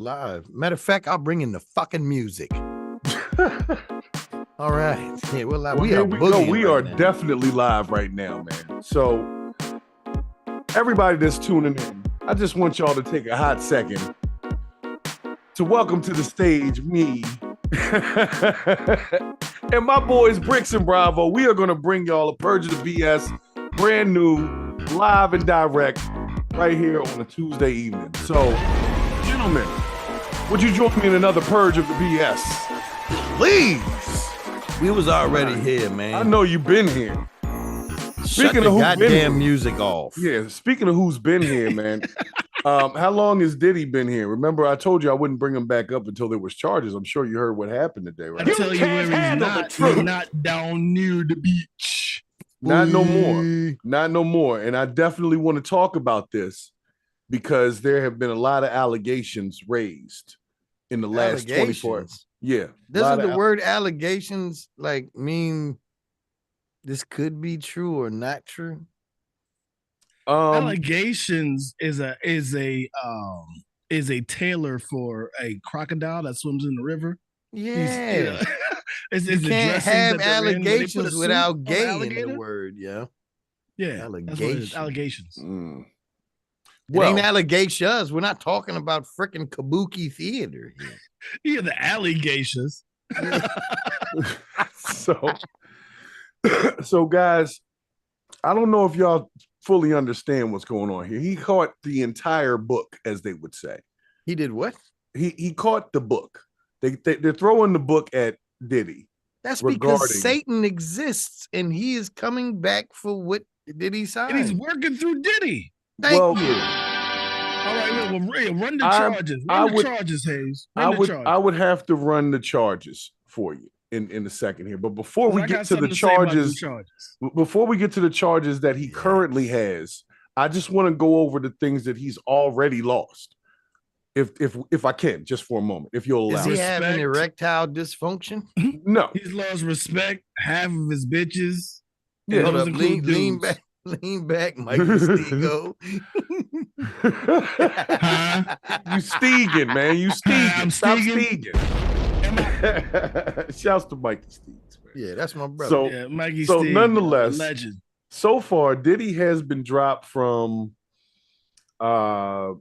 Live. Matter of fact, I'll bring in the fucking music. All right. Yeah, we're live. Well, we are boogieing We right are now. definitely live right now, man. So everybody that's tuning in, I just want y'all to take a hot second to welcome to the stage me and my boys Brix and Bravo. We are going to bring y'all a Purge of the BS, brand new, live and direct, right here on a Tuesday evening. So, gentlemen, would you join me in another Purge of the BS? Please. We was already here, man. I know you've been here. Speaking of who's been here, music off. Yeah, speaking of who's been here, man. How long has Diddy been here? Remember, I told you I wouldn't bring him back up until there was charges. I'm sure you heard what happened today, right? I tell you where he's not down near the beach. Not no more. Not no more. And I definitely want to talk about this because there have been a lot of allegations raised in the last 24 hours. Yeah. Doesn't the word allegations like mean this could be true or not true? Allegations is a tailor for a crocodile that swims in the river. Yeah. You can't have allegations without gay in the word, yeah. Yeah, allegations. Allegations. Well, it ain't allegations. We're not talking about freaking kabuki theater here. Yeah, the allegations. So guys, I don't know if y'all fully understand what's going on here. He caught the entire book, as they would say. He did what? He caught the book. They're throwing the book at Diddy. That's because Satan exists and he is coming back for what Diddy signed. And he's working through Diddy. Thank you. All right, well, run the charges. Run the charges, Hayes. I would have to run the charges for you in a second here. But before we get to the charges, before we get to the charges that he currently has, I just want to go over the things that he's already lost. If I can, just for a moment, if you'll allow. Does he have an erectile dysfunction? No. He's lost respect, half of his bitches. Yeah, lean back, Mike Stego. You Stegan, man. You Stegan. Stop Stegan. Shouts to Mikey Steegs. Yeah, that's my brother. So, Mikey so Steeg, nonetheless, legend. So far, Diddy has been dropped from a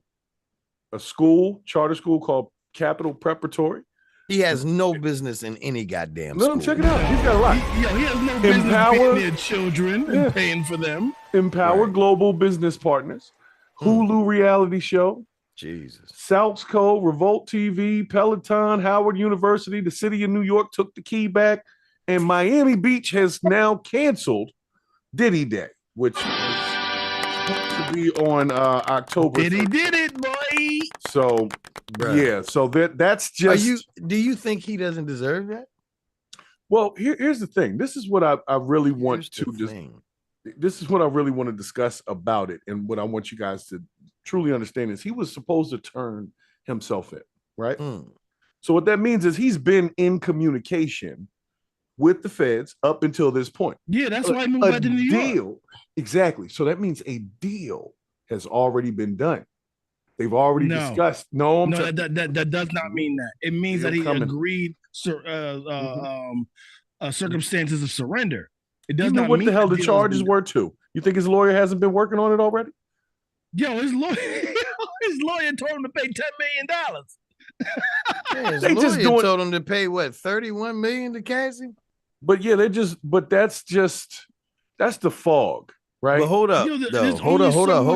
charter school called Capital Preparatory. He has no business in any goddamn school. Let him check it out. He's got a lot. He has no business being near children and paying for them. Empower Global Business Partners, Hulu reality show, Jesus, South's Code, Revolt TV, Peloton, Howard University, the city of New York took the key back, and Miami Beach has now canceled Diddy Day, which is supposed to be on October. Diddy did it, boy. So, yeah, so that's just. Do you think he doesn't deserve that? Well, here's the thing. This is what I really want to just. This is what I really want to discuss about it, and what I want you guys to truly understand is he was supposed to turn himself in, right? So what that means is he's been in communication with the feds up until this point. Yeah, that's why he moved back to New York. Exactly. So that means a deal has already been done. They've already discussed. That does not mean that. It means that he agreed circumstances of surrender. It does not what mean the hell the charges were too. You think his lawyer hasn't been working on it already? Yo, his lawyer told him to pay $10 million. His lawyer told him to pay what, $31 million to Cassie? But yeah, that's the fog, right? But hold up, hold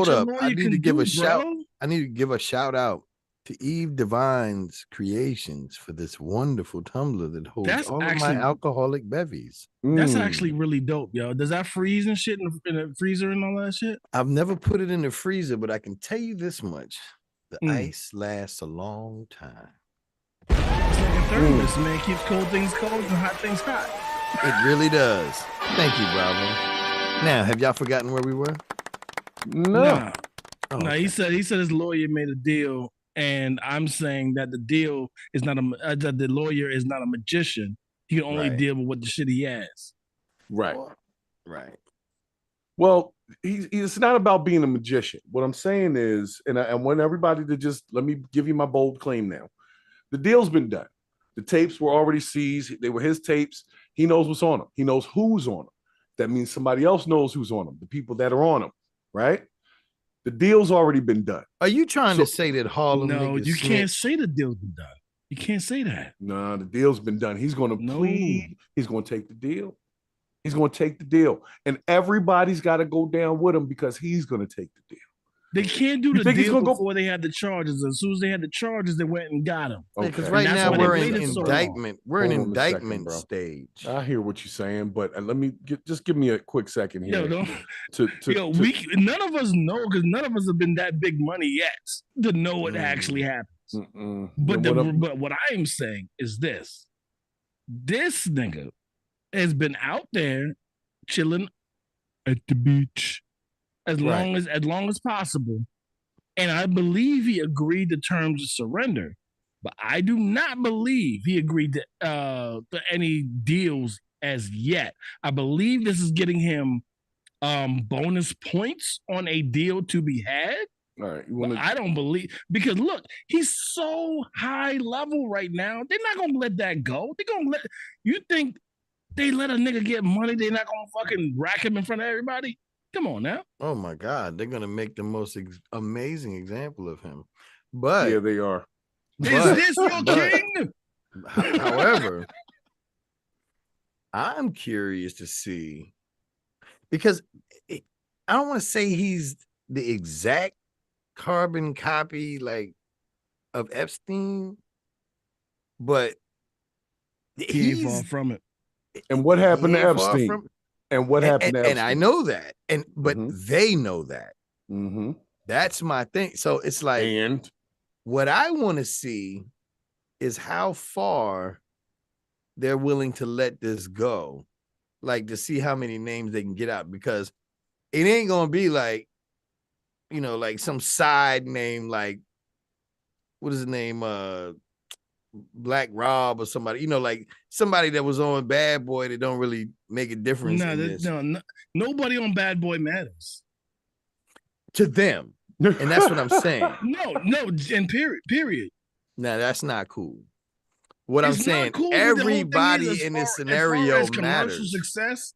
up. I need to give a shout. I need to give a shout out to Eve Divine's Creations for this wonderful tumbler that holds all of my alcoholic bevies. That's actually really dope, yo. Does that freeze and shit in the freezer and all that shit? I've never put it in the freezer, but I can tell you this much. The ice lasts a long time. It's like a thermos, man. Keeps cold things cold and hot things hot. It really does. Thank you, Bravo. Now, have y'all forgotten where we were? No. No, he said his lawyer made a deal, and I'm saying that the deal is not that the lawyer is not a magician. He can only deal with what the shit he has. Right. Right. Well, It's not about being a magician. What I'm saying is, and I want everybody to just let me give you my bold claim now. The deal's been done. The tapes were already seized. They were his tapes. He knows what's on them. He knows who's on them. That means somebody else knows who's on them, the people that are on them, right? The deal's already been done. Are you trying to say that Harlem? No, you can't say the deal's been done. You can't say that. No, the deal's been done. He's going to plead. He's going to take the deal. He's going to take the deal. And everybody's got to go down with him because he's going to take the deal. They can't do the deal before they had the charges. As soon as they had the charges, they went and got him. Because right now we're in indictment. We're in indictment stage. I hear what you're saying, but let me just give me a quick second here. None of us know because none of us have been that big money yet to know what actually happens. But what I am saying is this: this nigga has been out there chilling at the beach as long as possible, and I believe he agreed to terms of surrender, but I do not believe he agreed to any deals as yet. I believe this is getting him bonus points on a deal to be had. All right, I don't believe, because look, he's so high level right now. They're not gonna let that go. They're gonna let you think they let a nigga get money. They're not gonna fucking rack him in front of everybody. Come on now. Oh my God, they're gonna make the most amazing example of him. But yeah, they are. Is this your king? However, I'm curious to see, because I don't want to say he's the exact carbon copy like of Epstein, but he's far from it. And what happened to Epstein? And what happened to Epstein? And I know that, but they know that. That's my thing. So it's like, and what I want to see is how far they're willing to let this go, like to see how many names they can get out, because it ain't gonna be like, you know, like some side name, like what is his name, Black Rob or somebody, you know, like somebody that was on Bad Boy that don't really make a difference. No, nobody on Bad Boy matters to them, and that's what I'm saying. No, and period. Now that's not cool. What I'm saying, everybody in this scenario matters. Commercial success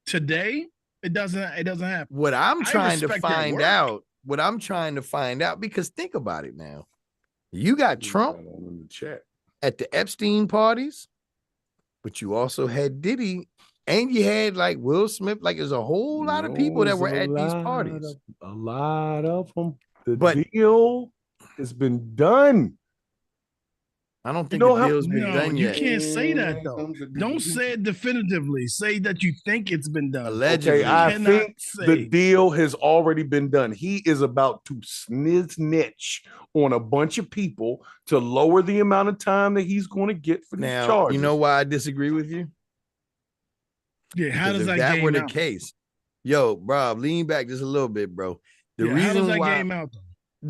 today, it doesn't happen. What I'm trying to find out, because think about it now. You got Trump in the chat at the Epstein parties, but you also had Diddy, and you had like Will Smith. Like there's a whole lot of people that were at these parties. A lot of them. The deal has been done. I don't think the deal's been done you yet. You can't say that though. Don't say it definitively. Say that you think it's been done. Allegedly. Okay, I think the deal has already been done. He is about to snitch on a bunch of people to lower the amount of time that he's going to get for these charges. You know why I disagree with you? Yeah, how does that were the case? Yo, bro, lean back just a little bit, bro. The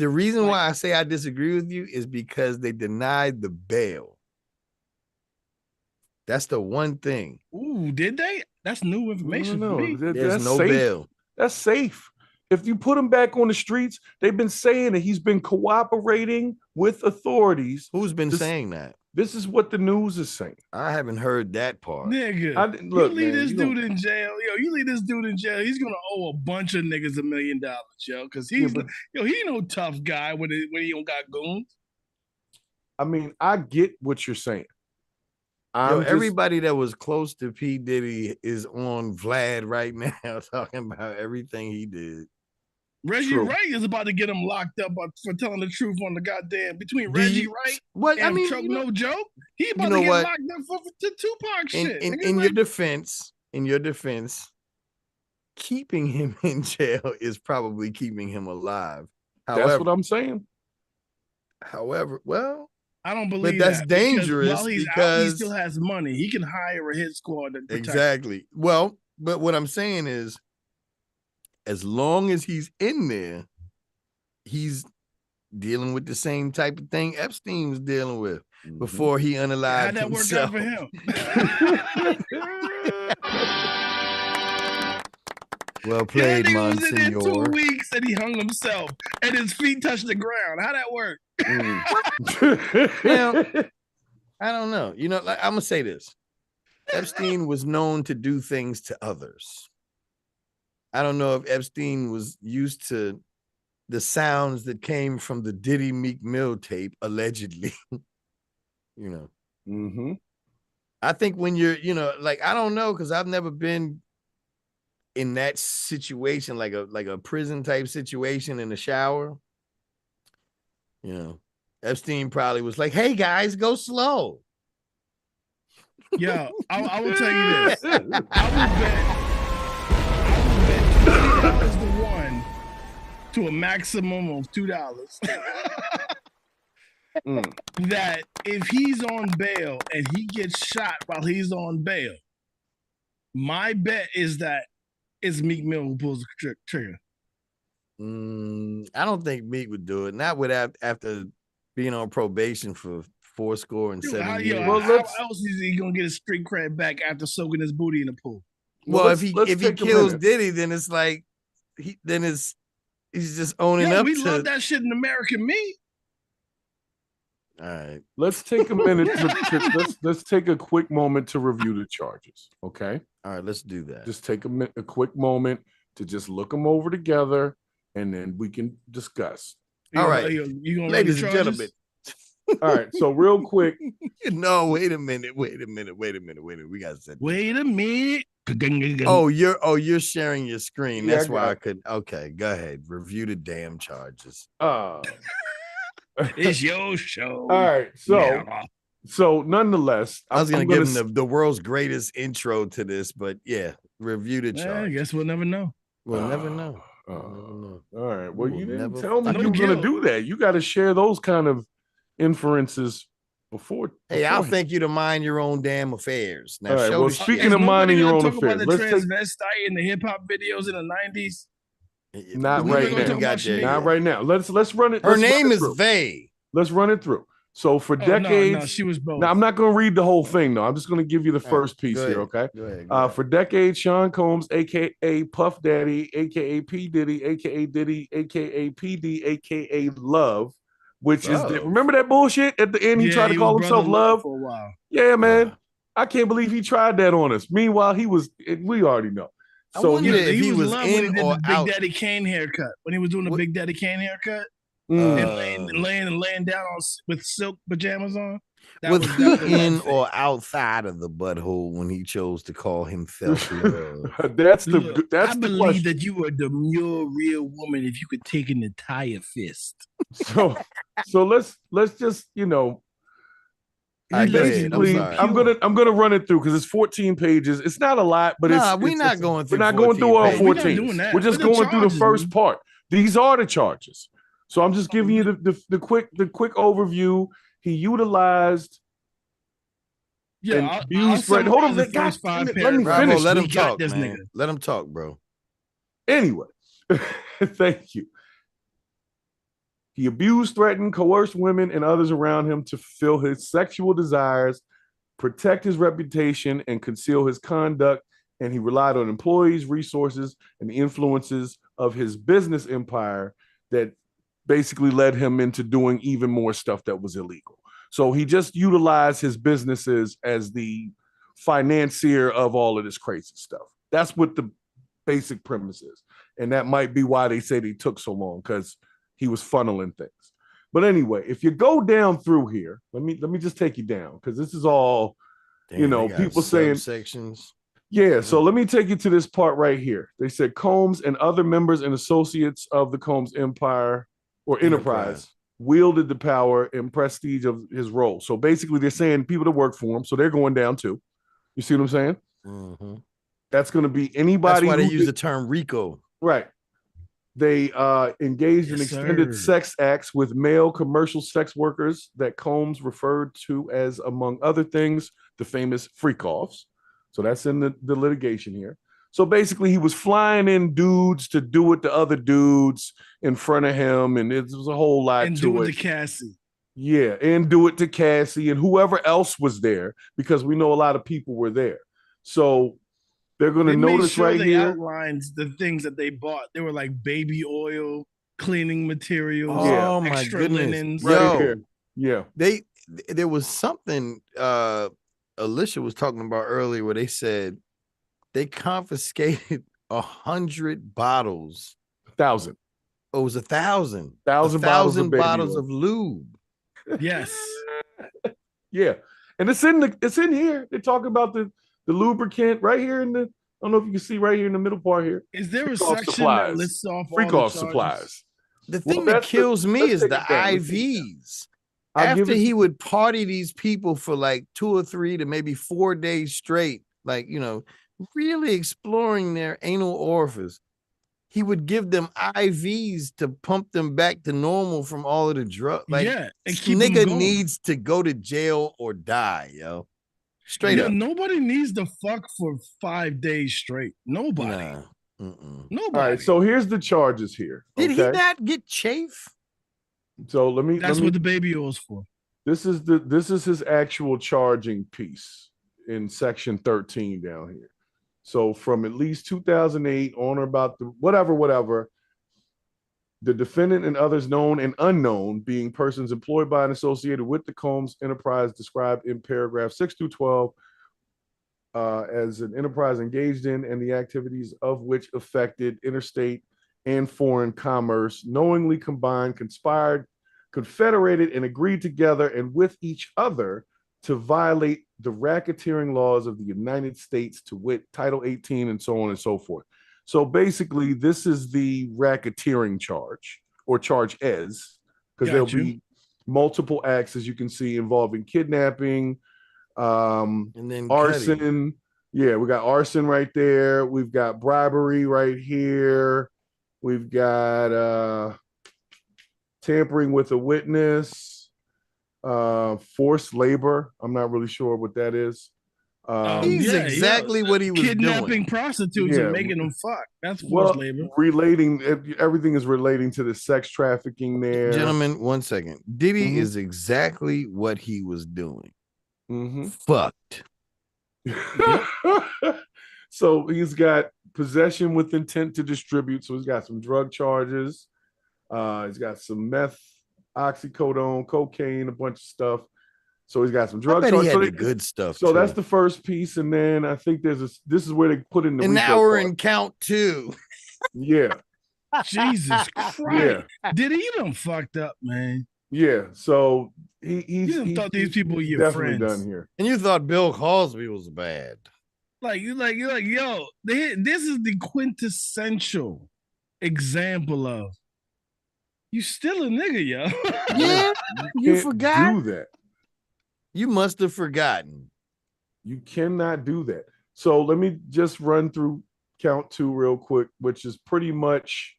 reason why I say I disagree with you is because they denied the bail. That's the one thing. Ooh, did they? That's new information for me. There's no bail. That's safe. If you put him back on the streets, they've been saying that he's been cooperating with authorities. Who's been saying that? This is what the news is saying. I haven't heard that part. Nigga, you leave this dude in jail. Yo, you leave this dude in jail. He's gonna owe a bunch of niggas $1 million, yo. Because he no tough guy when he don't got goons. I mean, I get what you're saying. Everybody that was close to P. Diddy is on Vlad right now, talking about everything he did. Reggie Wright is about to get him locked up for telling the truth on the goddamn Reggie Wright and Chuck No Joke. He about to get locked up for the Tupac shit. In your defense, keeping him in jail is probably keeping him alive. However, that's what I'm saying. However, well, I don't believe that's dangerous while he's out, he still has money. He can hire a hit squad to protect exactly. Him. Well, but what I'm saying is, as long as he's in there, he's dealing with the same type of thing Epstein was dealing with before he unalived himself. How'd that work out for him? Well played, That nigga was in there Monsignor. 2 weeks and he hung himself and his feet touched the ground. How that work? Now, I don't know. You know, like, I'm gonna say this. Epstein was known to do things to others. I don't know if Epstein was used to the sounds that came from the Diddy Meek Mill tape, allegedly. You know. I think when you're, you know, like, I don't know, because I've never been in that situation, like a prison type situation in the shower. You know, Epstein probably was like, "Hey guys, go slow." Yo, I will tell you this. I will bet $20 to 1 to a maximum of $2. That if he's on bail and he gets shot while he's on bail, my bet is that it's Meek Mill who pulls the trigger. I don't think Meek would do it. Not without after being on probation for 7 years. How else is he gonna get his street cred back after soaking his booty in the pool? Well, if he kills Diddy, then it's like he's just owning up. We love that shit in American Me. All right, let's take a minute. Let's take a quick moment to review the charges. Okay. All right, let's do that. Just take a quick moment to just look them over together, and then we can discuss. All right, ladies and gentlemen. All right, so real quick. No, wait a minute. We got to set. Wait a minute. Oh, you're sharing your screen. That's why I could. Okay, go ahead. Review the damn charges. It's your show. All right, so nonetheless, I was gonna give him the world's greatest intro to this, but yeah, review the charge. I guess we'll never know. We'll never know. All right. Well, you didn't tell me you were gonna do that. You got to share those kind of inferences before. Hey, I'll thank you to mind your own damn affairs. Now, all right. Well, speaking of minding your own affairs, let's take transvestite in the hip hop videos in the 90s. Not right now. Not right now. Let's run it. Her name is Vay. Let's run it through. So for decades, no, she was both. Now I'm not going to read the whole thing. though. I'm just going to give you the first piece here. Okay. Go ahead. For decades, Sean Combs, aka Puff Daddy, aka P Diddy, aka Diddy, aka PD, aka Love, which is remember that bullshit at the end? He tried to call himself Love for a while. Yeah, man. I can't believe he tried that on us. Meanwhile, we already know. So he was in or out. Big Daddy Kane haircut when he was doing the Big Daddy Kane haircut and laying down with silk pajamas on. Was he in or outside of the butthole when he chose to call himself Love? That's the I believe that you were the real woman if you could take an entire fist. So let's just basically, I'm gonna run it through because it's 14 pages. It's not a lot, but we're not going through all 14. We're just going through the first part. These are the charges. So I'm just giving you the quick overview. He utilized abused Fred. Hold on, let me finish. Let him talk, man. Let him talk, bro. Anyway, thank you. He abused, threatened, coerced women and others around him to fulfill his sexual desires, protect his reputation, and conceal his conduct. And he relied on employees, resources, and the influences of his business empire that basically led him into doing even more stuff that was illegal. So he just utilized his businesses as the financier of all of this crazy stuff. That's what the basic premise is. And that might be why they say they took so long, because he was funneling things. But anyway, if you go down through here, let me just take you down, because this is all, people saying sections. Yeah, so let me take you to this part right here. They said Combs and other members and associates of the Combs Empire or Enterprise wielded the power and prestige of his role. So basically they're saying people that work for him, so they're going down too. You see what I'm saying? Mm-hmm. That's going to be anybody. That's why they use the term RICO. Right. They engaged in extended sex acts with male commercial sex workers that Combs referred to as, among other things, the famous freak-offs. So that's in the litigation here. So basically he was flying in dudes to do it to other dudes in front of him, and it was a whole lot and to do it. it to Cassie. Yeah, and do it to Cassie and whoever else was there, because we know a lot of people were there. So They're going to notice sure right they here. outlines the things that they bought. They were like baby oil, cleaning materials, oh my extra goodness, linens. Right here. Yeah. There was something Alicia was talking about earlier where they said they confiscated 100 bottles. 1,000. Oh, it was 1,000. 1,000 bottles of lube. Yes. Yeah. And it's in here. They talk about the lubricant right here in the, I don't know if you can see right here in the middle part here. Is there a section that lists off freak all off supplies? The thing that kills me is the IVs. After he would party these people for like 2 or 3 to maybe 4 days straight, like, you know, really exploring their anal orifice, he would give them IVs to pump them back to normal from all of the drugs. Like, and keep nigga needs to go to jail or die, yo. Straight up. Nobody needs to fuck for 5 days straight. Nobody. Nah. Nobody. All right, so here's the charges here. Did he not get chafe? So that's what the baby oil's for. This is his actual charging piece in section 13 down here. So from at least 2008 on or about the whatever, the defendant and others known and unknown, being persons employed by and associated with the Combs enterprise described in paragraph 6 through 12, as an enterprise engaged in and the activities of which affected interstate and foreign commerce, knowingly combined, conspired, confederated, and agreed together and with each other to violate the racketeering laws of the United States, to wit, Title 18, and so on and so forth. So basically, this is the racketeering charge, or charge as, because there'll be multiple acts, as you can see, involving kidnapping, and then arson. Cutting. Yeah, we got arson right there. We've got bribery right here. We've got tampering with a witness, forced labor. I'm not really sure what that is. He's exactly what he was kidnapping doing. Prostitutes and making them fuck. That's forced labor. Everything is relating to the sex trafficking there. Gentlemen, 1 second. Diddy is exactly what he was doing. Fucked. So he's got possession with intent to distribute. So he's got some drug charges. He's got some meth, oxycodone, cocaine, a bunch of stuff. So he's got some drug charges. He had the good stuff. So that's the first piece, and then I think this is where they put in the. And now we're in count 2. Yeah. Jesus Christ. Yeah. Did he done fucked up, man? Yeah. So he thought these people were your friends. Done here. And you thought Bill Cosby was bad. You're like, yo, this is the quintessential example of you still a nigga, yo. Yeah, you forgot. Do that. You must have forgotten. You cannot do that. So let me just run through count 2 real quick, which is pretty much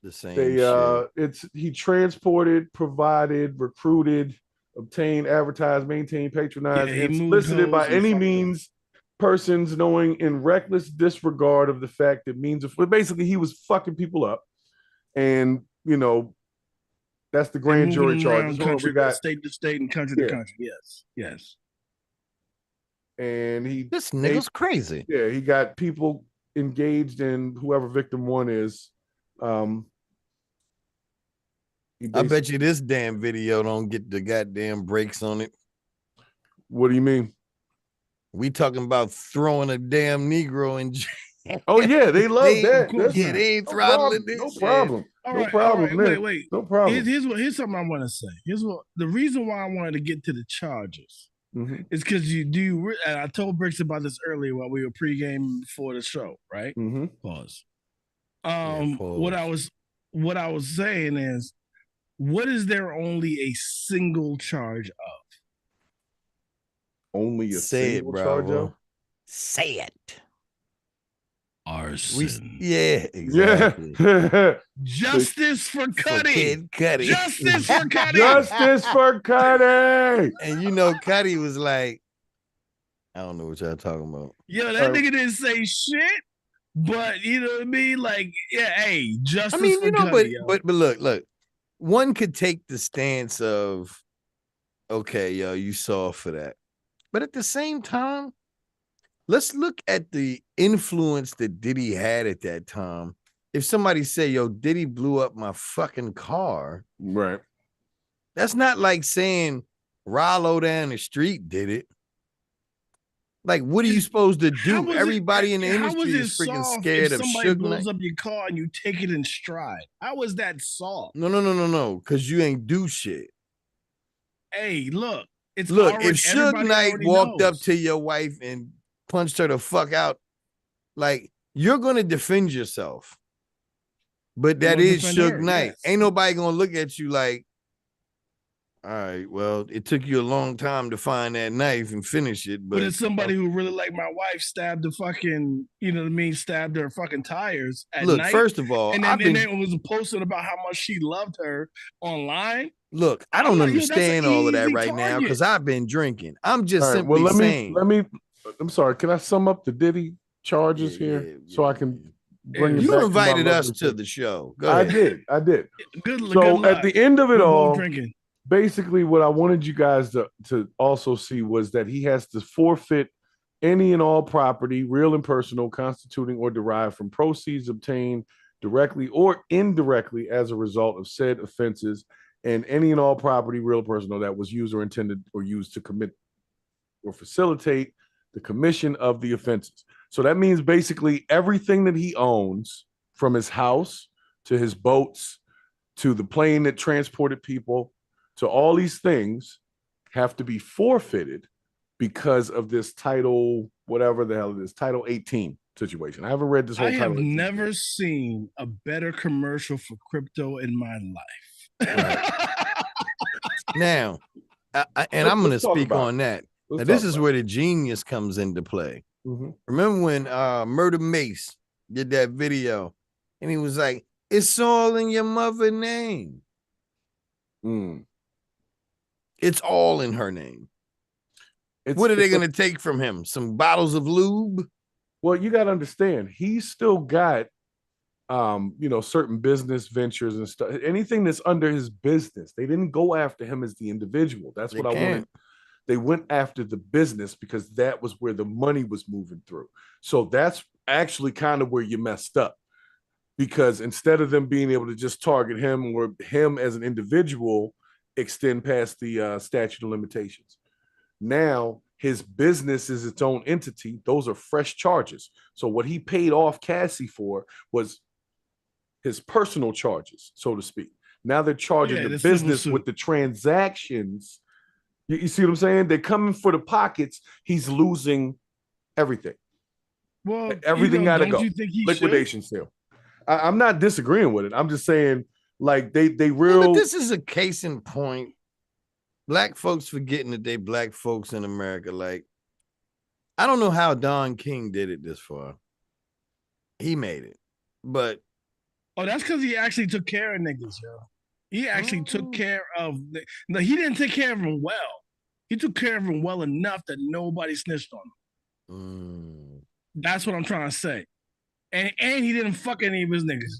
the same shit. He transported, provided, recruited, obtained, advertised, maintained, patronized, and solicited by any means persons knowing in reckless disregard of the fact that means of, basically he was fucking people up. And that's the grand jury charge. We got state to state and country to country. Yes. And this nigga's crazy. Yeah, he got people engaged in whoever victim 1 is. I bet you this damn video don't get the goddamn breaks on it. What do you mean? We talking about throwing a damn Negro in jail. Oh yeah, they love that. Yeah, they ain't throttling this. No problem. No problem. Wait. No problem. Here's something I want to say. Here's what the reason why I wanted to get to the charges is because I told Brix about this earlier while we were pregame before the show, right? Pause. Pause. What I was saying is, what is there only a single charge of? Only a single charge of? Say it. Arson. Yeah, exactly. Yeah. Justice for Cuddy. Cuddy. Justice for Cuddy. Justice for Cuddy. And Cuddy was like, I don't know what y'all talking about. Yo, that nigga didn't say shit, but you know what I mean? Like, yeah, hey, justice for Cuddy. But look, one could take the stance of, okay, yo, you saw for that. But at the same time, let's look at the influence that Diddy had at that time. If somebody say, yo, Diddy blew up my fucking car, right? That's not like saying Rollo down the street did it. Like, what are you supposed to do? Everybody in the industry is freaking scared of somebody blows up your car and you take it in stride. How is that soft? No. Because you ain't do shit. Hey, look. If Suge Knight walked up to your wife and punched her the fuck out, like, you're gonna defend yourself. But that is Suge Knight. Yes. Ain't nobody gonna look at you like, all right, well, it took you a long time to find that knife and finish it. But it's somebody who really, like my wife, stabbed the fucking, you know what I mean, stabbed her fucking tires at night. Look, first of all, and then was posting about how much she loved her online. Look, I don't understand all of that right now because I've been drinking. I'm just simply saying. I'm sorry, can I sum up the Diddy charges here so I can bring it back? You invited us to the show. Go ahead. I did. So at the end of it all, basically what I wanted you guys to also see was that he has to forfeit any and all property, real and personal, constituting or derived from proceeds obtained directly or indirectly as a result of said offenses, and any and all property, real or personal, that was used or intended or used to commit or facilitate the commission of the offenses. So that means basically everything that he owns, from his house to his boats to the plane that transported people, to all these things, have to be forfeited because of this title, whatever the hell it is, Title 18 situation. I haven't read this whole title. I have never seen a better commercial for crypto in my life. Right. Now, I'm going to speak on that. Now, this is where the genius comes into play. Mm-hmm. Remember when Murder Mace did that video and he was like, it's all in your mother's name. It's all in her name. What are they going to take from him? Some bottles of lube? Well, you got to understand, he's still got certain business ventures and stuff. Anything that's under his business. They didn't go after him as the individual. That's what I wanted. They went after the business because that was where the money was moving through. So that's actually kind of where you messed up, because instead of them being able to just target him or him as an individual, extend past the statute of limitations. Now his business is its own entity. Those are fresh charges. So what he paid off Cassie for was his personal charges, so to speak. Now they're charging the business with the transactions. You see what I'm saying? They're coming for the pockets. He's losing everything. Well, everything got to go. Liquidation sale. I'm not disagreeing with it. I'm just saying, like, they real. But this is a case in point. Black folks forgetting that they black folks in America. Like, I don't know how Don King did it this far. He made it, but that's because he actually took care of niggas, yo. He actually took care of. No, he didn't take care of him well. He took care of him well enough that nobody snitched on him. That's what I'm trying to say. And he didn't fuck any of his niggas.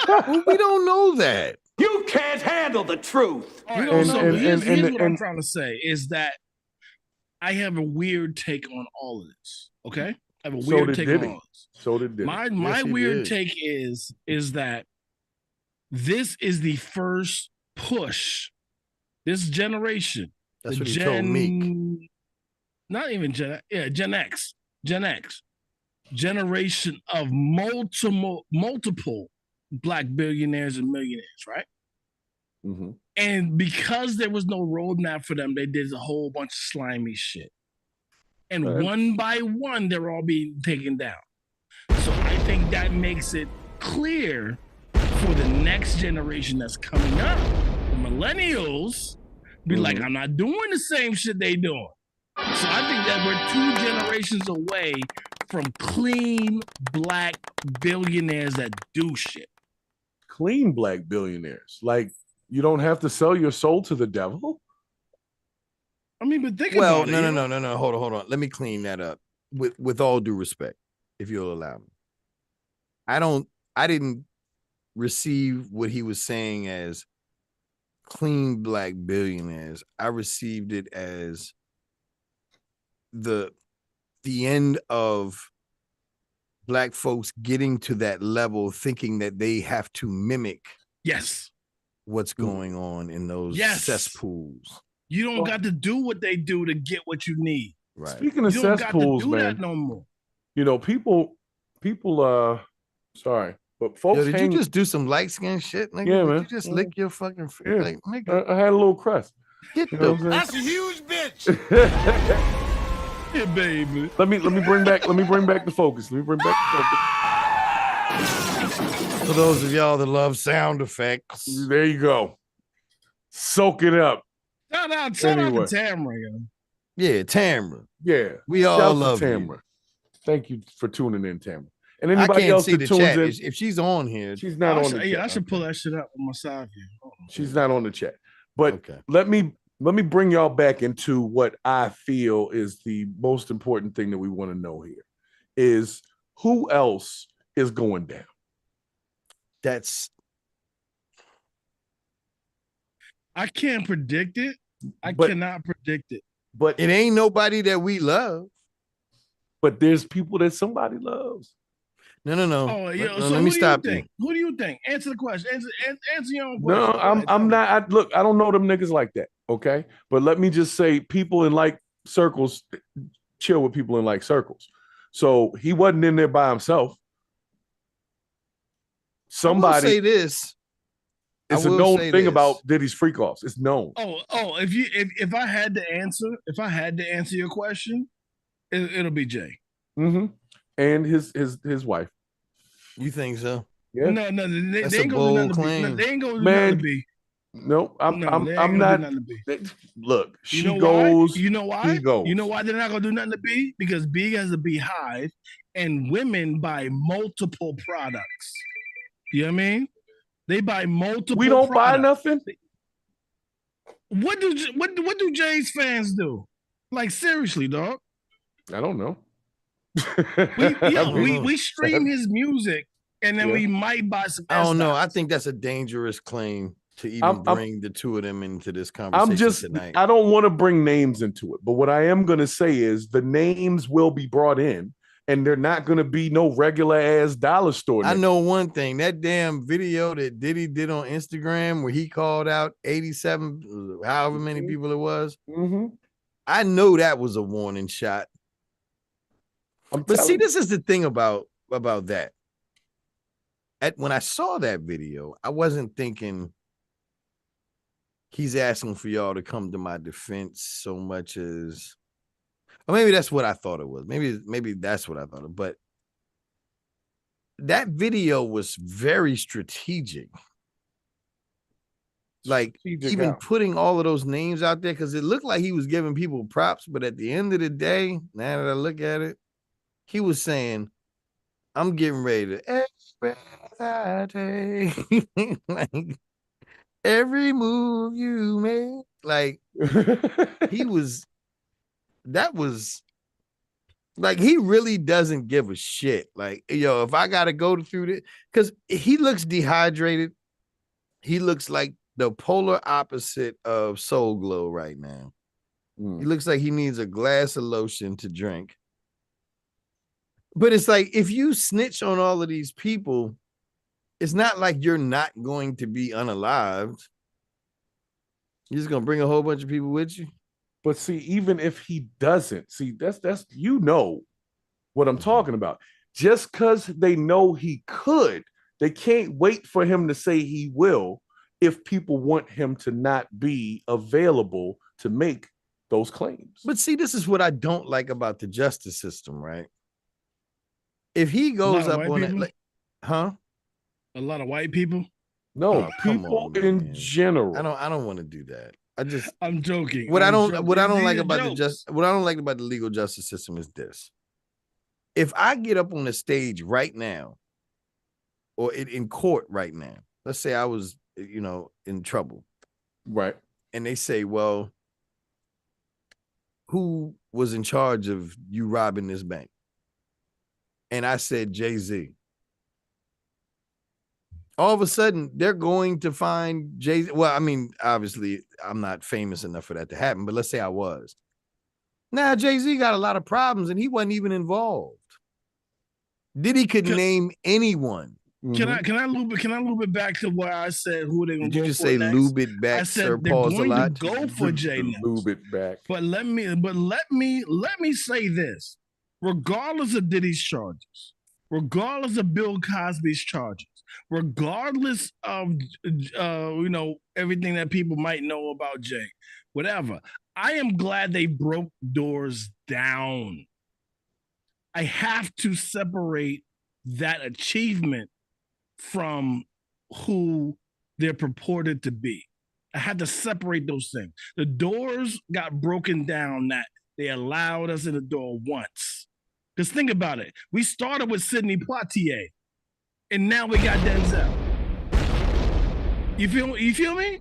Well, we don't know that. You can't handle the truth. Right, here's what I'm trying to say is that I have a weird take on all of this. Okay, I have a weird take on all this. So did Diddy. My weird take is that this is the first push. This generation. That's what he told Meek. Not even Gen X. Gen X. Generation of multiple black billionaires and millionaires, right? Mm-hmm. And because there was no roadmap for them, they did a whole bunch of slimy shit. And one by one, they're all being taken down. So I think that makes it clear for the next generation that's coming up, the millennials, be like, I'm not doing the same shit they doing. So I think that we're 2 generations away from clean black billionaires that do shit. Clean black billionaires. Like, you don't have to sell your soul to the devil? I mean, but think about it. No. Hold on. Let me clean that up. With all due respect, if you'll allow me. I didn't receive what he was saying as clean black billionaires. I received it as the the end of Black folks getting to that level, thinking that they have to mimic what's going on in those cesspools. You don't got to do what they do to get what you need. Right. Speaking of cesspools, man, that no more. You know, people, sorry, but folks. Yo, did you just do some light skin shit, nigga? Yeah, did man. you just lick your fucking face? Yeah. Like, nigga. I had a little crust. Get That's a huge bitch. Yeah, baby. Let me bring back the focus. Let me bring back the focus. For those of y'all that love sound effects. There you go. Soak it up. Shout out to Tamra, yo. Yeah, Tamra. Yeah. We all love Tamra. you. Thank you for tuning in, Tamra. And anybody else that tunes in, if she's on here, she's not on the chat. Yeah, I should pull that shit up on my side view. She's not on the chat. But let me bring y'all back into what I feel is the most important thing that we want to know here is who else is going down. I can't predict it. I cannot predict it. But it ain't nobody that we love. But there's people that somebody loves. No. Oh, yeah. So let me stop you. Who do you think? Answer the question. Answer your own question. No, I'm not. Look, I don't know them niggas like that. Okay, but let me just say, people in like circles chill with people in like circles. So he wasn't in there by himself. Somebody I will say this. It's a known thing about Diddy's freak offs. It's known. Oh, if I had to answer your question, it'll be Jay. Mm-hmm. And his wife. You think so? Yeah. No, they ain't gonna do nothing. They ain't gonna do nothing to be. No, I'm not. Look, she goes. You know why? He goes. You know why they're not gonna do nothing to B? Because B has a beehive, and women buy multiple products. You know what I mean? They buy multiple. We don't buy nothing. What do Jay's fans do? Like seriously, dog. I don't know. we stream his music, and then we might buy some. I don't know. I think that's a dangerous claim to even bring the two of them into this conversation tonight. I don't want to bring names into it, but what I am going to say is the names will be brought in. And they're not going to be no regular ass dollar store. I know one thing. That damn video that Diddy did on Instagram where he called out 87, however many people it was. Mm-hmm. I know that was a warning shot. But see, this is the thing about that. When I saw that video, I wasn't thinking he's asking for y'all to come to my defense so much as... Or maybe that's what I thought it was. Maybe that's what I thought of. But that video was very strategic. Like even putting all of those names out there, because it looked like he was giving people props. But at the end of the day, now that I look at it, he was saying, I'm getting ready to like every move you make. Like he was. That was like he really doesn't give a shit. Like, yo, if I gotta go through this, because he looks dehydrated. He looks like the polar opposite of Soul Glow right now. He looks like he needs a glass of lotion to drink. But it's like if you snitch on all of these people, it's not like you're not going to be unalived. You're just gonna bring a whole bunch of people with you. But see, even if he doesn't, see, that's you know what I'm talking about. Just because they know he could, they can't wait for him to say he will if people want him to not be available to make those claims. But see, this is what I don't like about the justice system, right? If he goes up on it, like, a lot of white people? No, people in general. I don't want to do that. I'm joking. What I don't like about the legal justice system is this. If I get up on the stage right now or in court right now, let's say I was, in trouble. Right. And they say, well, who was in charge of you robbing this bank? And I said, Jay-Z. All of a sudden, they're going to find Jay-Z. Well, I mean, obviously, I'm not famous enough for that to happen, but let's say I was. Now Jay-Z got a lot of problems, and he wasn't even involved. Diddy could name anyone. Can I loop it back to what I said? Who they gonna Did you go just for say next? lube it back, I said Sir they're Pause going a lot? to go for Jay next. Lube it back. But let me say this: regardless of Diddy's charges, regardless of Bill Cosby's charges, regardless of everything that people might know about Jay, whatever, I am glad they broke doors down. I have to separate that achievement from who they're purported to be. I had to separate those things. The doors got broken down that they allowed us in the door once. Because think about it. We started with Sidney Poitier, and now we got Denzel. You feel me?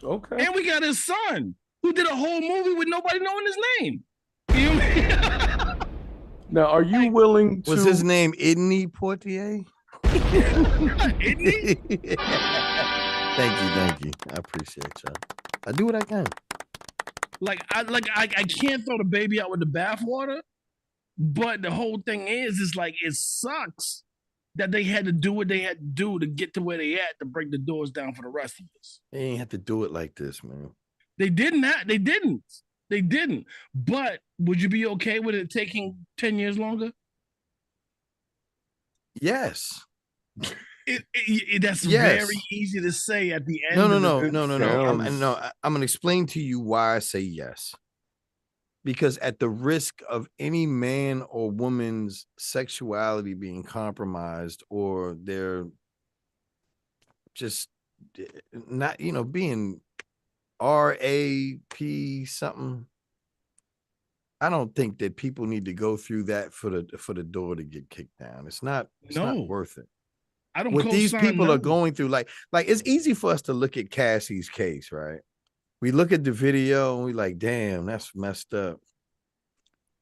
Okay. And we got his son, who did a whole movie with nobody knowing his name. You feel me? Now, are you willing to... Was his name Idney Poitier? Idney? Thank you. I appreciate y'all. I do what I can. I can't throw the baby out with the bathwater, but the whole thing is like it sucks that they had to do what they had to do to get to where they at to break the doors down for the rest of us. They ain't have to do it like this, man. They didn't. But would you be okay with it taking 10 years longer? Yes. That's very easy to say at the end. No. I'm gonna explain to you why I say yes. Because at the risk of any man or woman's sexuality being compromised, or they're just not, being RAP something, I don't think that people need to go through that for the door to get kicked down. It's not worth it. I don't. What these people are going through, like it's easy for us to look at Cassie's case, right? We look at the video and we like, damn, that's messed up.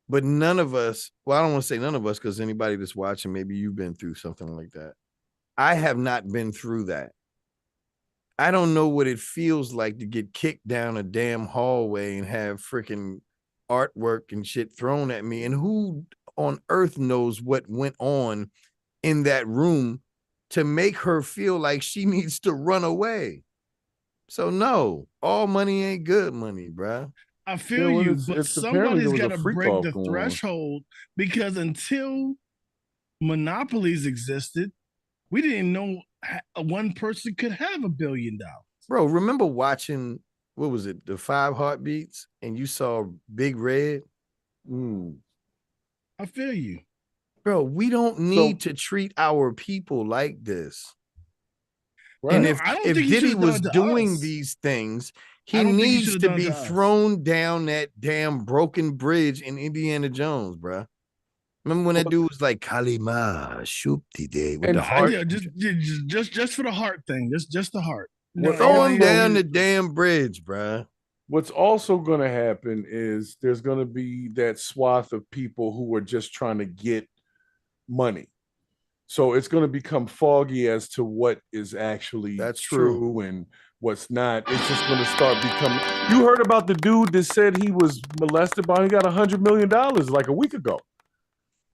But none of us, well, I don't want to say none of us, because anybody that's watching, maybe you've been through something like that. I have not been through that. I don't know what it feels like to get kicked down a damn hallway and have freaking artwork and shit thrown at me. And who on earth knows what went on in that room to make her feel like she needs to run away. So no, all money ain't good money, bruh. I feel you, but somebody's got to break the threshold, because until monopolies existed, we didn't know one person could have $1 billion. Bro, remember watching, what was it, the 5 Heartbeats, and you saw Big Red? I feel you. Bro, we don't need to treat our people like this. Right. And if Diddy was doing these things, he needs to be thrown down that damn broken bridge in Indiana Jones, bro. Remember when that dude was like Kalima Shupti Day with the heart? Yeah, just for the heart thing. Just the heart. Throwing down the damn bridge, bro. What's also going to happen is there's going to be that swath of people who are just trying to get money. So it's going to become foggy as to what is actually true and what's not. It's just going to start becoming. You heard about the dude that said he was molested by, he got $100 million like a week ago.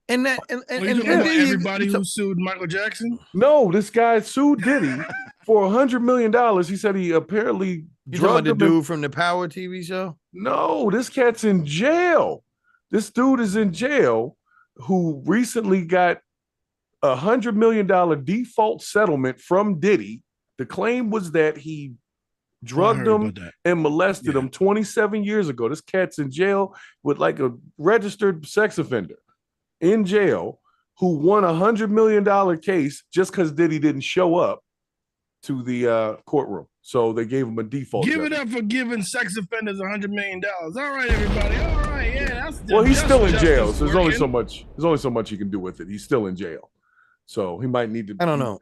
And that and everybody who sued Michael Jackson? No, this guy sued Diddy for $100 million. He said he apparently drugged the dude from the Power TV show. No, this cat's in jail. This dude is in jail who recently got $100 million default settlement from Diddy. The claim was that he drugged him and molested him 27 years ago. This cat's in jail with like a registered sex offender in jail who won $100 million case just because Diddy didn't show up to the courtroom. So they gave him a default. Give it up for giving sex offenders $100 million. All right, everybody. All right, yeah. Well, he's still in jail, so there's only so much. There's only so much you can do with it. He's still in jail. So he might need to. I don't know.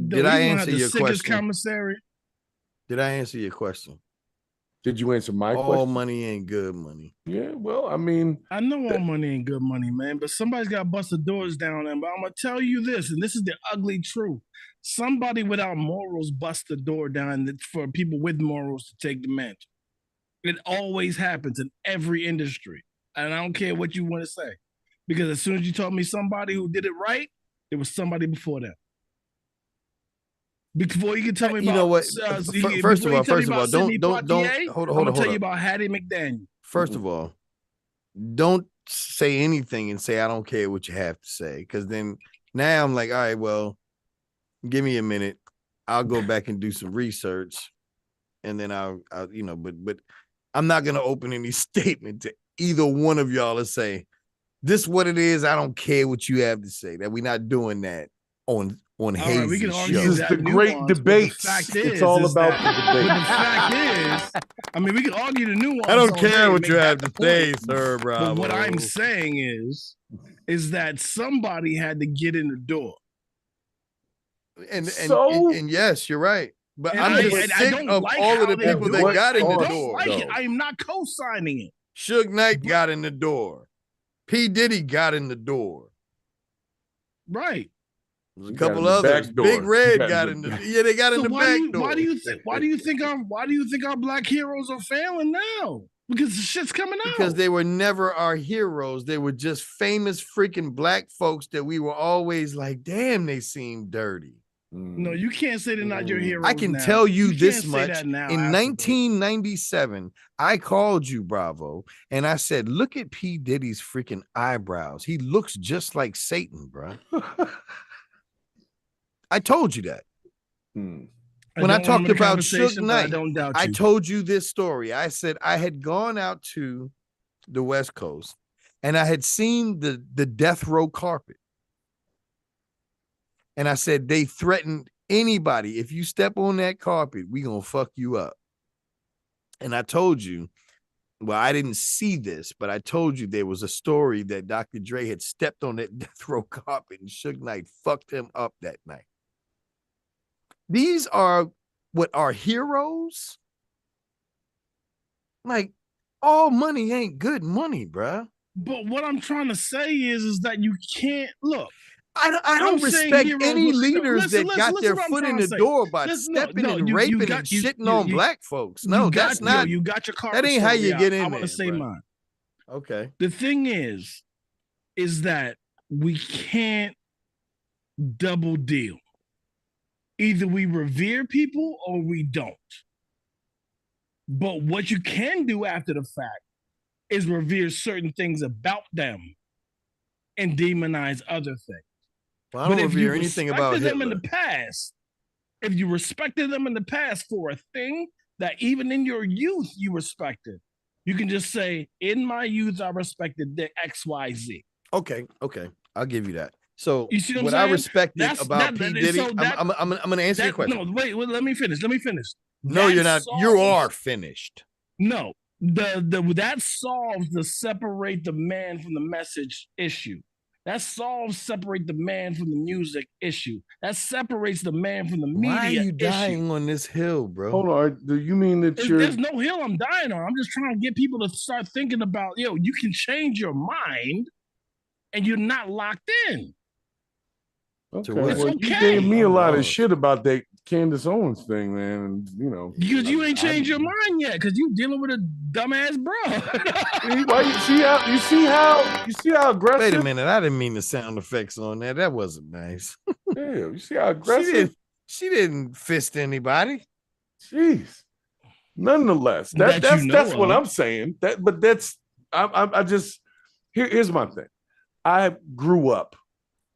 Did I answer your question? Commissary. Did I answer your question? Did you answer my question? All money ain't good money. Yeah, well, I mean, I know all money ain't good money, man. But somebody's got to bust the doors down. And but I'm gonna tell you this, and this is the ugly truth: somebody without morals bust the door down for people with morals to take the mantle. It always happens in every industry. And I don't care what you want to say. Because as soon as you told me somebody who did it right, there was somebody before them. Before you can tell me about, you know what? First of all, don't hold on. I'm gonna tell you about Hattie McDaniel. First of all, don't say anything and say I don't care what you have to say, because then now I'm like, all right, well, give me a minute. I'll go back and do some research, and then I'll but I'm not gonna open any statement to either one of y'all and say this is what it is. I don't care what you have to say. That we're not doing that on Haze's we can argue show. This is the great debate. It's all about the debate. But the fact is, I mean, we can argue the nuance. I don't care what you have to say, sir, Bravo. But what I'm saying is that somebody had to get in the door. And yes, you're right. But I'm just sick of like all of the people that got in the door. I am not co-signing it. Suge Knight got in the door. P. Diddy got in the door. Right. There's a couple others. Big Red got in the they got in the back door. Why do you think our black heroes are failing now? Because the shit's coming out. Because they were never our heroes. They were just famous freaking black folks that we were always like, damn, they seem dirty. No, you can't say they're not your heroes. I can tell you this much. In 1997, I called you, Bravo, and I said, look at P. Diddy's freaking eyebrows. He looks just like Satan, bro. I told you that. When I talked about Suge Knight, I told you this story. I said I had gone out to the West Coast and I had seen the death row carpet. And I said, they threatened anybody. If you step on that carpet, we gonna fuck you up. And I told you, well, I didn't see this, but I told you there was a story that Dr. Dre had stepped on that death row carpet and Suge Knight fucked him up that night. These are what are heroes? Like, all money ain't good money, bruh. But what I'm trying to say is that you can't look. I don't respect any leaders that got their foot in the door by stepping and raping and shitting on black folks. No, that's not. You got your car. That ain't how you get in. I want to say mine. Okay. The thing is that we can't double deal. Either we revere people or we don't. But what you can do after the fact is revere certain things about them and demonize other things. Well, I don't revere anything about Hitler. Them in the past, if you respected them in the past for a thing that even in your youth you respected, you can just say, in my youth, I respected the XYZ. Okay. I'll give you that. So you see what I respected about P. Diddy, I'm going to answer your question. No, wait, let me finish. No, you're not. You are finished. No, that solves the separate the man from the message issue. That separate the man from the music issue. That separates the man from the media. Why are you dying on this hill, bro? Hold on. Do you mean that there's no hill I'm dying on? I'm just trying to get people to start thinking about, you can change your mind and you're not locked in. Okay. Well, you gave me a lot of shit about that Candace Owens thing, man. And, because you ain't changed your mind yet, because you dealing with a dumbass bro. you see how aggressive. Wait a minute, I didn't mean the sound effects on that. That wasn't nice. Yeah, you see how aggressive. She didn't fist anybody. Jeez. Nonetheless, that's what I'm saying. Here's my thing. I grew up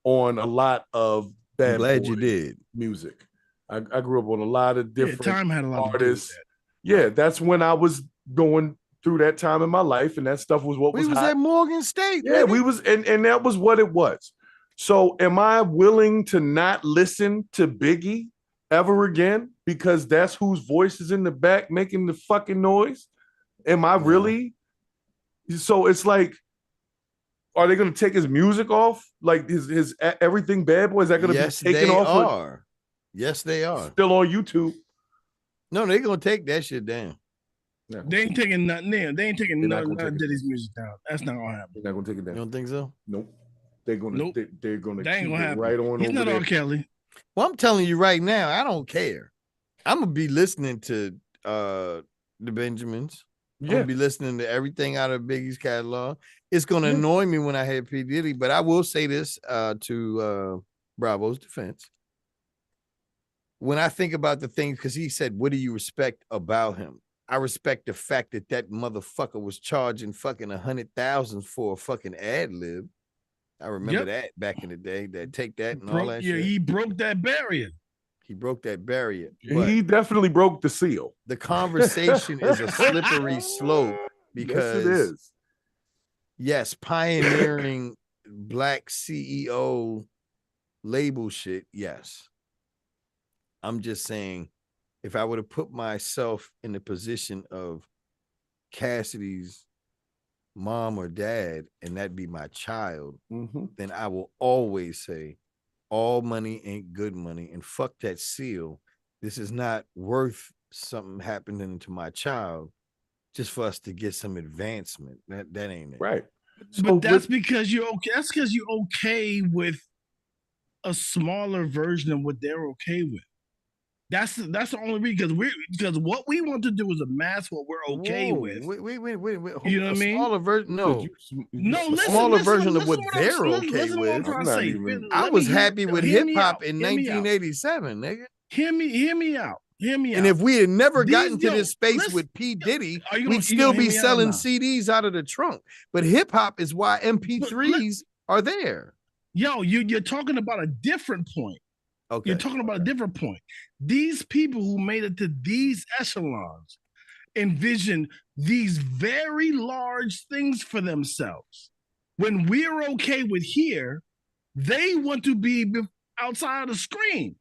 on a lot of bad. I'm glad you did music. I grew up on a lot of different time had a lot artists. That's when I was going through that time in my life, and that stuff was what was hot. At Morgan State. Yeah, we was, and that was what it was. So, am I willing to not listen to Biggie ever again because that's whose voice is in the back making the fucking noise? Am I really? So it's like, are they going to take his music off? Like his everything Bad Boy? Is that going to be taken off? Yes, they are. Still on YouTube. No, they're going to take that shit down. Yeah. They ain't taking nothing down. They ain't taking none of Diddy's music down. That's not going to happen. They're not going to take it down. You don't think so? Nope. They're going to they're going to keep it happen. right on. He's not there. R. Kelly. Well, I'm telling you right now, I don't care. I'm going to be listening to the Benjamins. I'm gonna be listening to everything out of Biggie's catalog. It's gonna annoy me when I hear P. Diddy, but I will say this to Bravo's defense. When I think about the things, because he said, what do you respect about him? I respect the fact that that motherfucker was charging fucking 100,000 for a fucking ad lib. I remember that back in the day. That take that and all that shit. He broke that barrier. He broke that barrier. He definitely broke the seal. The conversation is a slippery slope because yes, it is. Yes, pioneering black CEO label shit. Yes. I'm just saying, if I would have put myself in the position of Cassidy's mom or dad, and that'd be my child, then I will always say, all money ain't good money, and fuck that seal. This is not worth something happening to my child just for us to get some advancement. That ain't it. Right. But that's because you're okay. That's because you're okay with a smaller version of what they're okay with. That's the only reason, because what we want to do is amass what we're okay with. Wait. You know what I mean? Smaller version? No, listen, smaller version of what what they're okay with. I was happy with hip hop in 1987, nigga. Hear me out. And if we had never gotten to this space with P. Diddy, we'd still be selling CDs out of the trunk. But hip hop is why MP3s are there. Yo, you're talking about a different point. Okay. You're talking about a different point. These people who made it to these echelons envision these very large things for themselves. When we're okay with here, they want to be outside of the screen.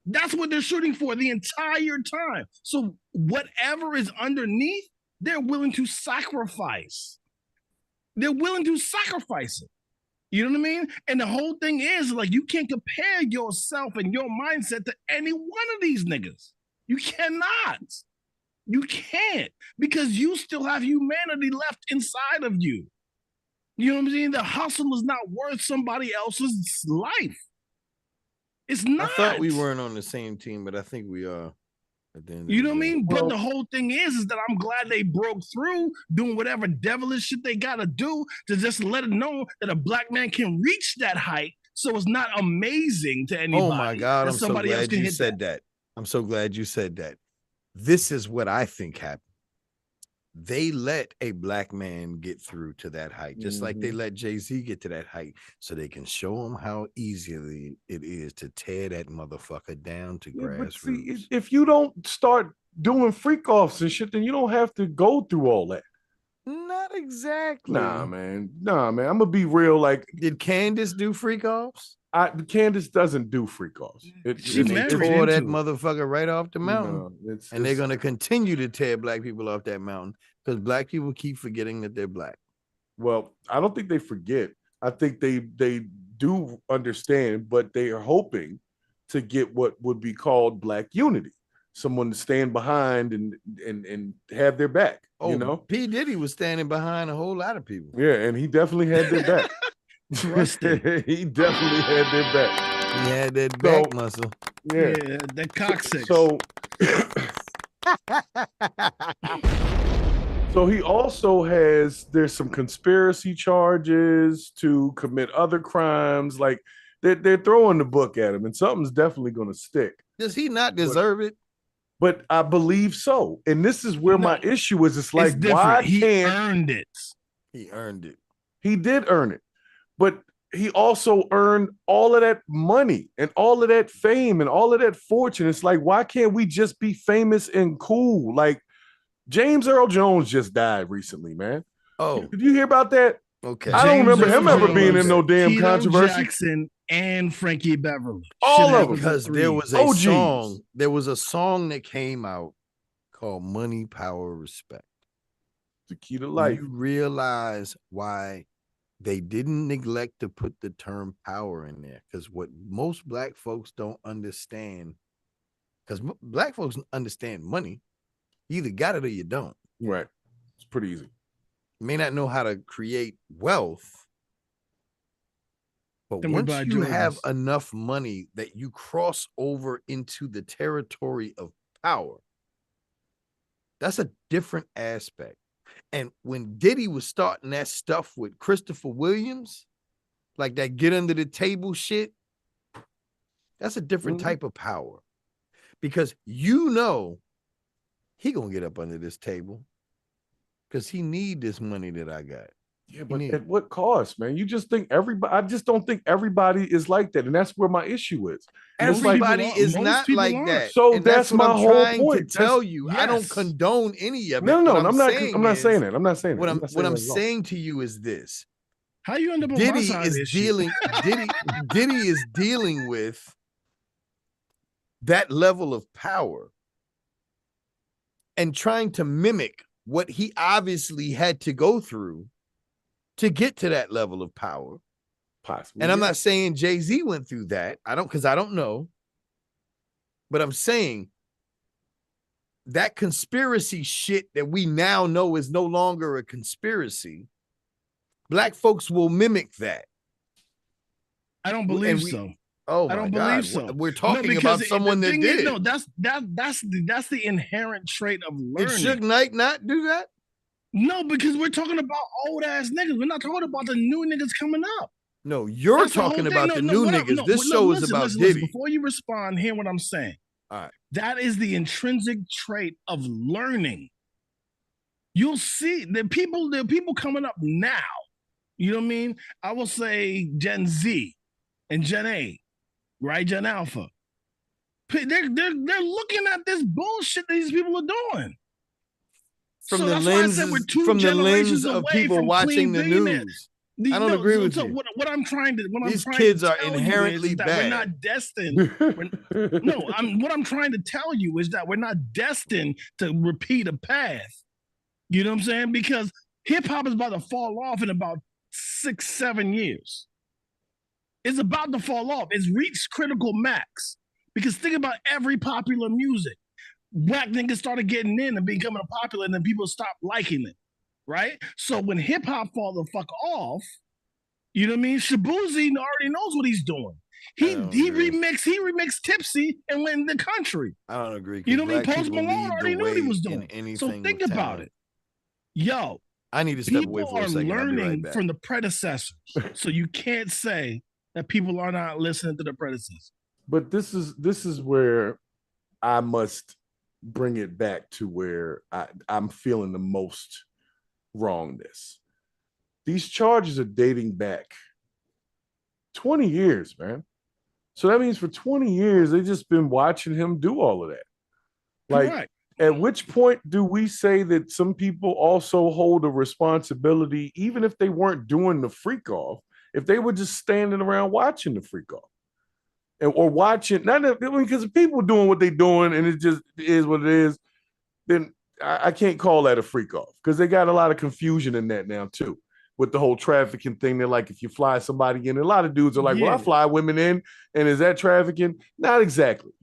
That's what they're shooting for the entire time. So whatever is underneath, they're willing to sacrifice. They're willing to sacrifice it. You know what I mean? And the whole thing is, like, you can't compare yourself and your mindset to any one of these niggas. You cannot. You can't, because you still have humanity left inside of you. You know what I'm saying? The hustle is not worth somebody else's life. It's not. I thought we weren't on the same team, but I think we are. You know what I mean? But the whole thing is that I'm glad they broke through doing whatever devilish shit they got to do to just let it know that a black man can reach that height. So it's not amazing to anybody. Oh my God, I'm so glad you said that. I'm so glad you said that. This is what I think happened. They let a black man get through to that height, just like they let Jay-Z get to that height, so they can show him how easily it is to tear that motherfucker down to grassroots. See, if you don't start doing freak offs and shit, then you don't have to go through all that. Not exactly. Nah, man. I'm gonna be real. Like, did Candace do freak offs? Candace doesn't do freak offs. She tore that motherfucker right off the mountain, and they're gonna continue to tear black people off that mountain because black people keep forgetting that they're black. Well, I don't think they forget. I think they do understand, but they are hoping to get what would be called black unity, someone to stand behind and have their back. You know, P. Diddy was standing behind a whole lot of people. Yeah, and he definitely had their back. He definitely had their back. He had that back muscle. Yeah, that coccyx. So he also there's some conspiracy charges to commit other crimes. Like they're throwing the book at him, and something's definitely going to stick. Does he not deserve it? But I believe so. And this is where my issue is. It's like, why he earned it. He earned it. He did earn it. But he also earned all of that money and all of that fame and all of that fortune. It's like, why can't we just be famous and cool? Like, James Earl Jones just died recently, man. Oh. Did you hear about that? Okay. I don't remember him ever being in no damn controversy. Jackson and Frankie Beverly. All of them. Because there was a song. There was a song that came out called Money, Power, Respect. The key to life. You realize why they didn't neglect to put the term power in there, because what most black folks don't understand, because black folks understand money, you either got it or you don't. Right. It's pretty easy. You may not know how to create wealth, but once you have enough money that you cross over into the territory of power, that's a different aspect. And when Diddy was starting that stuff with Christopher Williams, like that get under the table shit, that's a different type of power. Because you know he gonna get up under this table because he need this money that I got. Yeah, but at what cost, man? You just think everybody, I just don't think everybody is like that. And that's where my issue is. Everybody is not like that. So that's my whole point. To tell you, I don't condone any of it. No, I'm not saying it. I'm not saying it. What I'm saying to you is this. How you end up on Diddy my side is of this dealing Diddy is dealing with that level of power and trying to mimic what he obviously had to go through to get to that level of power. Possibly. And I'm not saying Jay-Z went through that. Because I don't know. But I'm saying that conspiracy shit that we now know is no longer a conspiracy. Black folks will mimic that. I don't believe so. Oh, I don't believe so. We're talking about someone that did. No, that's the inherent trait of learning. Did Suge Knight not do that? No, because we're talking about old ass niggas. We're not talking about the new niggas coming up. No, you're talking about the new niggas. This show is about Diddy. Before you respond, hear what I'm saying. All right. That is the intrinsic trait of learning. You'll see the people coming up now. You know what I mean? I will say Gen Z and Gen A, right? Gen Alpha. They're looking at this bullshit that these people are doing. From the lens of people watching the news. I don't agree with you. What I'm trying to these kids are inherently bad. We're not destined. What I'm trying to tell you is that we're not destined to repeat a path. You know what I'm saying? Because hip hop is about to fall off in about 6-7 years. It's about to fall off. It's reached critical max. Because think about every popular music. Whack niggas started getting in and becoming popular, and then people stopped liking it. Right? So when hip hop fall the fuck off, you know what I mean? Shabuzi already knows what he's doing. He remixed Tipsy and went in the country. I don't agree. You know what I mean? Post Malone already knew what he was doing. So think about it. Yo, I need to step away for a second. People are learning from the predecessors. So you can't say that people are not listening to the predecessors. But this is where I must bring it back to where I'm feeling the most wrongness. These charges are dating back 20 years, man. So that means for 20 years, they've just been watching him do all of that. Like, at which point do we say that some people also hold a responsibility, even if they weren't doing the freak off, if they were just standing around watching the freak off? Or watching, because if people doing what they're doing and it just is what it is, then I can't call that a freak off, because they got a lot of confusion in that now too, with the whole trafficking thing. They're like, if you fly somebody in, a lot of dudes are like, well, I fly women in, and is that trafficking? Not exactly.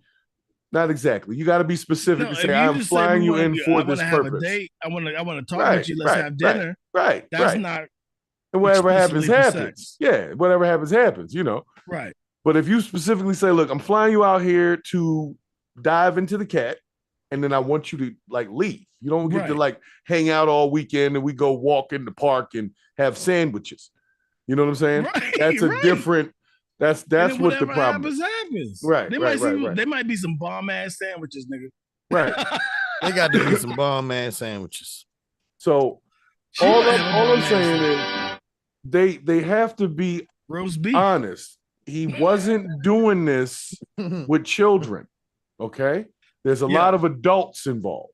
Not exactly. You got to be specific and say, I'm flying you in for this purpose. I want to talk with you. Let's have dinner. Right. That's not. And whatever happens, happens. Yeah, whatever happens, happens. You know. Right. But if you specifically say, look, I'm flying you out here to dive into the cat, and then I want you to like leave. You don't get to like hang out all weekend and we go walk in the park and have sandwiches. You know what I'm saying? Right, that's a different. That's what the problem happens. Right. There might be some bomb ass sandwiches, nigga. Right. They got to be some bomb ass sandwiches. So all I'm saying is they have to be roast beef. Honest. He wasn't doing this with children. Okay. There's a lot of adults involved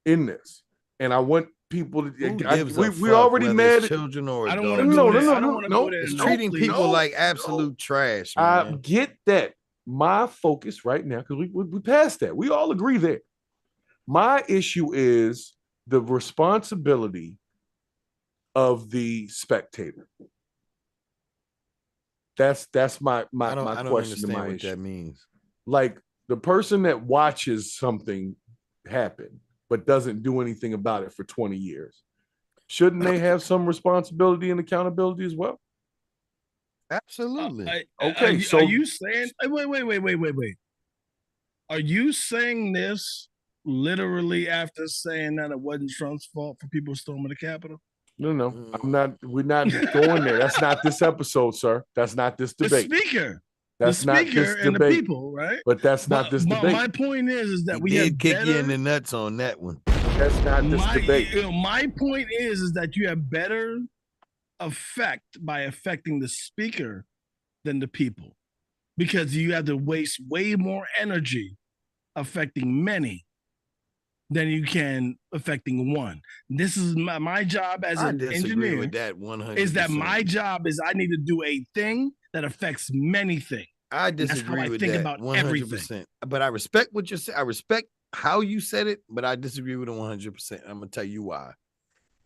in this. And I want people to we already mad at children or adults. I don't want to no. It's treating people like absolute trash. Man. I get that. My focus right now, because we passed that. We all agree there. My issue is the responsibility of the spectator. That's my question to my issue. What that means. Like the person that watches something happen but doesn't do anything about it for 20 years. Shouldn't they have some responsibility and accountability as well? Absolutely. Okay, so are you saying wait. Are you saying this literally after saying that it wasn't Trump's fault for people storming the Capitol? No. We're not going there. That's not this episode, sir. That's not this debate. The speaker. That's the speaker not this and debate. the people, right? But that's not this debate. My point is that we did kick you in the nuts on that one. That's not this debate. My point is that you have better effect by affecting the speaker than the people, because you have to waste way more energy affecting many than you can affecting one. This is my job as an engineer. With that 100%. Is that my job is I need to do a thing that affects many things. I disagree with that 100%. But I respect what you're saying. I respect how you said it, but I disagree with it 100%. I'm gonna tell you why.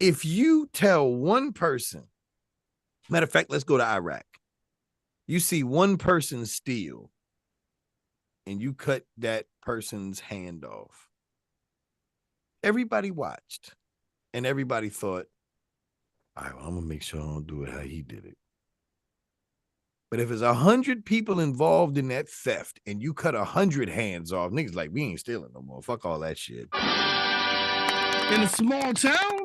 If you tell one person, matter of fact, let's go to Iraq. You see one person steal, and you cut that person's hand off. Everybody watched, and everybody thought, all right, well, I'm gonna make sure I don't do it how he did it. But if it's 100 people involved in that theft and you cut 100 hands off, niggas like, we ain't stealing no more. Fuck all that shit. In a small town,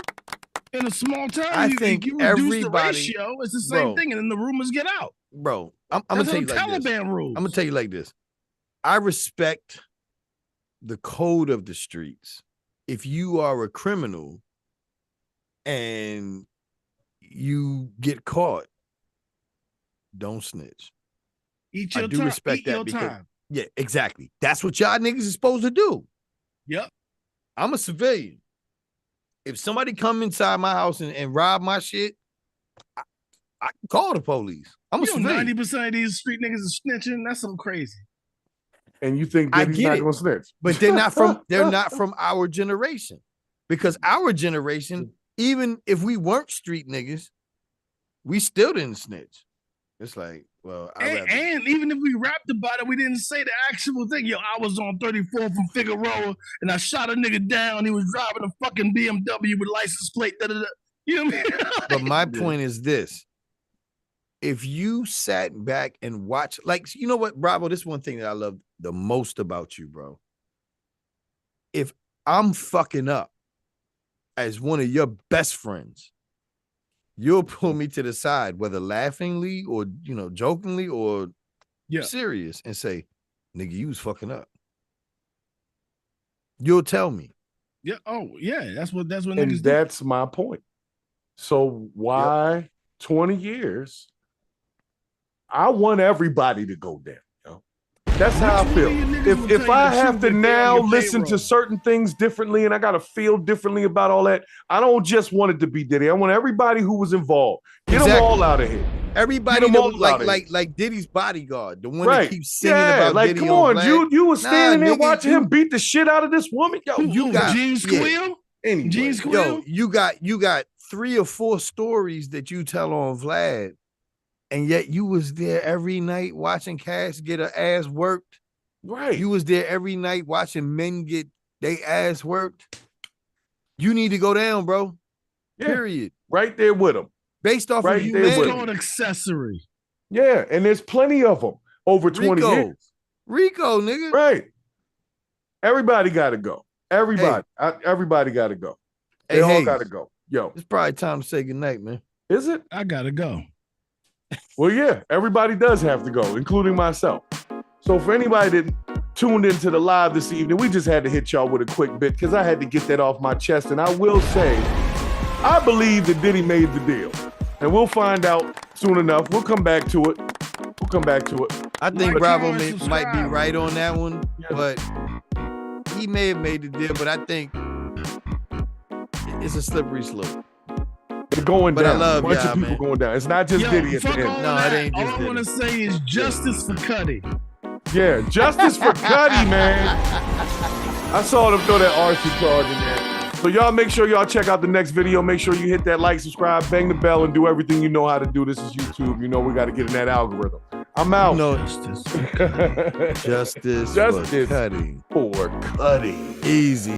I think you everybody, the ratio, it's the same thing, and then the rumors get out. Bro, I'm gonna tell you like this. Rules. I'm gonna tell you like this. I respect the code of the streets. If you are a criminal and you get caught, don't snitch. Eat your I do time. respect that because time. Yeah, exactly. That's what y'all niggas is supposed to do. Yep. I'm a civilian. If somebody come inside my house and rob my shit, I can call the police. I'm a civilian. 90% of these street niggas are snitching. That's so crazy. And you think Diddy's not gonna snitch? But they're not from our generation. Because our generation, even if we weren't street niggas, we still didn't snitch. It's like, well, and even if we rapped about it, we didn't say the actual thing. Yo, I was on 34 from Figueroa and I shot a nigga down. He was driving a fucking BMW with license plate. You know what I mean? But my point is this. If you sat back and watched, like, you know what, Bravo, this is one thing that I love the most about you, bro. If I'm fucking up as one of your best friends, you'll pull me to the side, whether laughingly or, jokingly or serious, and say, nigga, you was fucking up. You'll tell me. Yeah. Oh, yeah. That's what and niggas that's do. My point. So why 20 years? I want everybody to go down. That's how I feel. If I have to now listen to certain things differently and I got to feel differently about all that, I don't just want it to be Diddy. I want everybody who was involved. Get them all out of here. Everybody like Diddy's bodyguard, the one that keeps singing about like, Diddy. Come on, you was standing there watching him beat the shit out of this woman. Yo, you got Gene Squeal? Anyway, Gene Squeal? Yo, you got 3 or 4 stories that you tell on Vlad. And yet you was there every night watching Cash get her ass worked. Right. You was there every night watching men get their ass worked. You need to go down, bro. Yeah. Period. Right there with them. Based off of you, it's called accessory. Yeah, and there's plenty of them over 20 years. Rico, nigga. Right. Everybody got to go. Everybody. Everybody got to go. They all got to go. Yo. It's probably time to say goodnight, man. Is it? I got to go. Well, yeah, everybody does have to go, including myself. So for anybody that tuned into the live this evening, we just had to hit y'all with a quick bit because I had to get that off my chest. And I will say, I believe that Diddy made the deal. And we'll find out soon enough. We'll come back to it. I think Bravo might be right on that one, but he may have made the deal, but I think it's a slippery slope. They're going down. I love a bunch of people man. Going down. It's not just Diddy at the end. No, it ain't just All I want to say is justice for Cuddy. Yeah, justice for Cuddy, man. I saw them throw that arson charge in there. So y'all make sure y'all check out the next video. Make sure you hit that like, subscribe, bang the bell, and do everything you know how to do. This is YouTube. You know we got to get in that algorithm. I'm out. Justice for Cuddy. Easy.